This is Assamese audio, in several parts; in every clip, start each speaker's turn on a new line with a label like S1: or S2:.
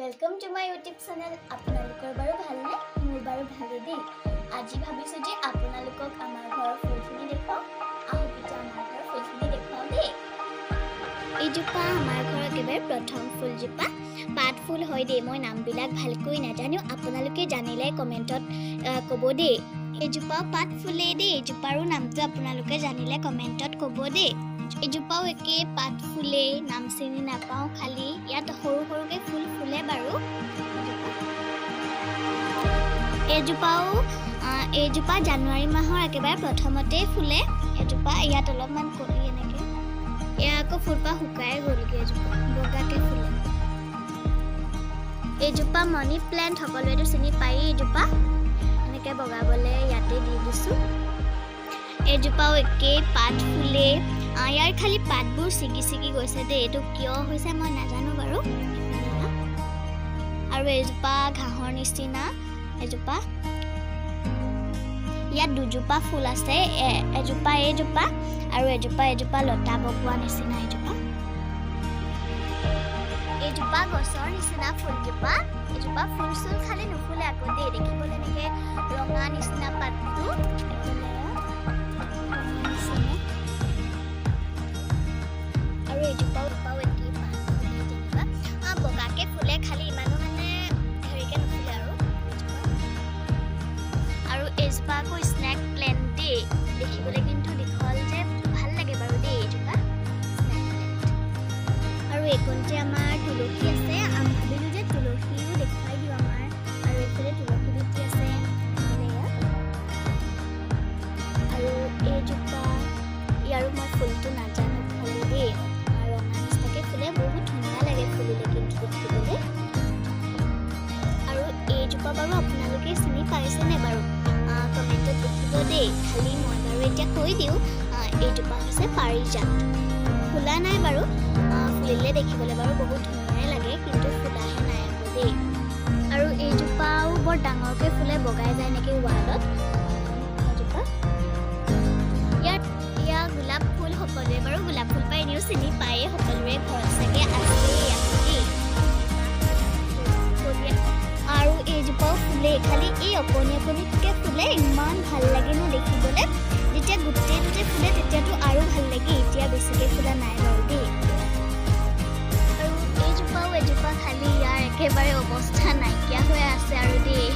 S1: Welcome to my YouTube channel আপোনালোকৰ বাৰু ভাল নে মোৰ বাৰু ভালে দেই আজি ভাবিছো যে আপোনালোকক আমাৰ ঘৰৰ ফুলখিনি দেখাও আহক এতিয়া আমাৰ ঘৰৰ ফুলখিনি দেখাও দেই এইজোপা আমাৰ ঘৰৰ একেবাৰে প্ৰথম ফুলজোপা পাত ফুল হয় দেই মই নামবিলাক ভালকৈ নাজানো আপোনালোকে জানিলে কমেন্টত ক'ব দেই এইজোপা পাত ফুলে দেই এইজোপাৰো নামটো আপোনালোকে জানিলে কমেন্টত ক'ব দেই এজোপাও একে পাত ফুলে নাম চিনি নাপাওঁ খালি ইয়াত সৰু সৰুকে ফুল ফুলে বাৰু এজোপা জানুৱাৰী মাহৰ একেবাৰে প্ৰথমতে ফুলে এজোপা ইয়াত অলপমান কলি এনেকে এয়া আকৌ ফুলপা শুকাই গ'লগে এজোপা বগাকে ফুলে এজোপা মনি প্লেণ্ট সকলোৱেতো চিনি পায় এজোপা এনেকে বগাবলে ইয়াতে দি দিছো এজোপাও একে পাত ফুলে ইয়াৰ খালি পাতবোৰ ছিগি ছিগি গৈছে দেই এইটো কিয় হৈছে মই নাজানো বাৰু আৰু এজোপা ঘাঁহৰ নিচিনা এজোপা ইয়াত দুজোপা ফুল আছে এজোপা আৰু এজোপা লতা বগোৱা নিচিনা এজোপা গছৰ নিচিনা ফুলজোপা এজোপা ফুল চুল খালি নুফুলে আকৌ দেই দেখিবলৈ এনেকে ৰঙা নিচিনা পাতটো আৰু এজোপাও একেই পাত ফুলে যেনিবা বগাকে ফুলে খালি ইমানো মানে হেৰিকে নুফুলে আৰু এজোপা আকৌ স্নেক প্লেণ্ট দেই দেখিবলৈ কিন্তু দীঘল যে ভাল লাগে বাৰু দেই এজোপা আৰু এইকণতে আমাৰ তুলসী আছে আমি ভাবিলোঁ যে তুলসীও দেখুৱাই দিওঁ আমাৰ আৰু এইফালে তুলসী বিটি আছে আৰু এইজোপা ইয়াৰো মই ফুলটো নাজানো খালি দেই ৰঙা নিচিনাকৈ ফুলে বহুত ধুনীয়া লাগে ফুলিলে কিন্তু দেখিবলৈ আৰু এইজোপা বাৰু আপোনালোকে চিনি পাইছেনে বাৰু কমেণ্টত দেখিব দেই খালি মই বাৰু এতিয়া কৈ দিওঁ এইজোপা হৈছে পাৰিজাত ফুলা নাই বাৰু ফুলিলে দেখিবলৈ বাৰু বহুত ধুনীয়াই লাগে কিন্তু ফুলাহে নাই আকৌ দেই আৰু এইজোপাও বৰ ডাঙৰকৈ ফুলে বগাই যায় নেকি ৱালত এজোপা ইয়াৰ গোলাপ ফুল সকলোৱে বাৰু গোলাপ ফুল পাই এনেও চিনি পায়ে সকলোৰে ঘৰত চাগে আছে আৰু এইজোপাও ফুলে খালি এই অকণিকে ফুলে ইমান ভাল লাগে ন দেখিবলৈ যেতিয়া গোটেইটোতে ফুলে তেতিয়াতো আৰু ভাল লাগে এতিয়া বেছিকৈ ফুলা নাই বাৰু দেই আৰু এজোপা খালি ইয়াৰ একেবাৰে অৱস্থা নাইকিয়া হৈ আছে আৰু দেই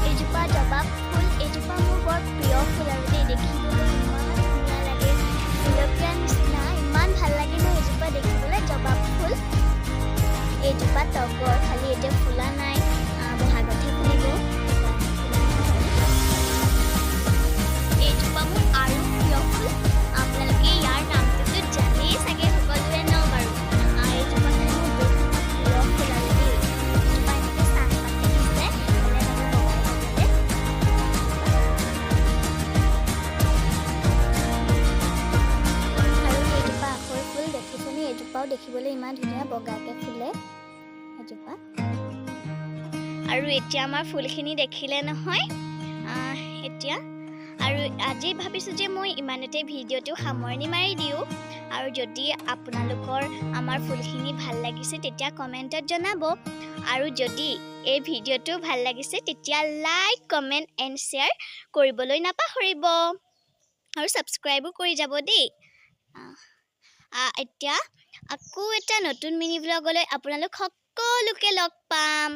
S1: এইজোপা জবা ফুল এইজোপা মোৰ বৰ প্ৰিয় ফুল আৰু দেই দেখিবলৈ ইমান ধুনীয়া লাগে গুলপীয়া নিচিনা ইমান ভাল লাগে ন এইজোপা দেখিবলৈ জবা ফুল এইজোপা তগৰ খালি এতিয়া ফুলা নাই বহাগতহে ফুলিব এইজোপা মোৰ আৰু প্ৰিয় ফুল আপোনালোকে ইয়াৰ নামটোতো জানেই চাগে সকলোৱে ন বাৰু এইজোপা খালি মোৰ বহুত প্ৰিয় ফুল আৰু দেই এইজোপা এনেকৈ চাহ পাতি দিছে এজোপাও দেখিবলৈ ইমান ধুনীয়া বগাকে ফুলে এজোপা আৰু এতিয়া আমাৰ ফুলখিনি দেখিলে নহয় এতিয়া আৰু আজি ভাবিছোঁ যে মই ইমানতে ভিডিঅ'টো সামৰণি মাৰি দিওঁ আৰু যদি আপোনালোকৰ আমাৰ ফুলখিনি ভাল লাগিছে তেতিয়া কমেণ্টত জনাব আৰু যদি এই ভিডিঅ'টো ভাল লাগিছে তেতিয়া লাইক কমেণ্ট এণ্ড শ্বেয়াৰ কৰিবলৈ নাপাহৰিব আৰু ছাবস্ক্ৰাইবো কৰি যাব দেই এতিয়া আকৌ এটা নতুন মিনি ব্লগলৈ আপোনালোক সকলোকে লগ পাম।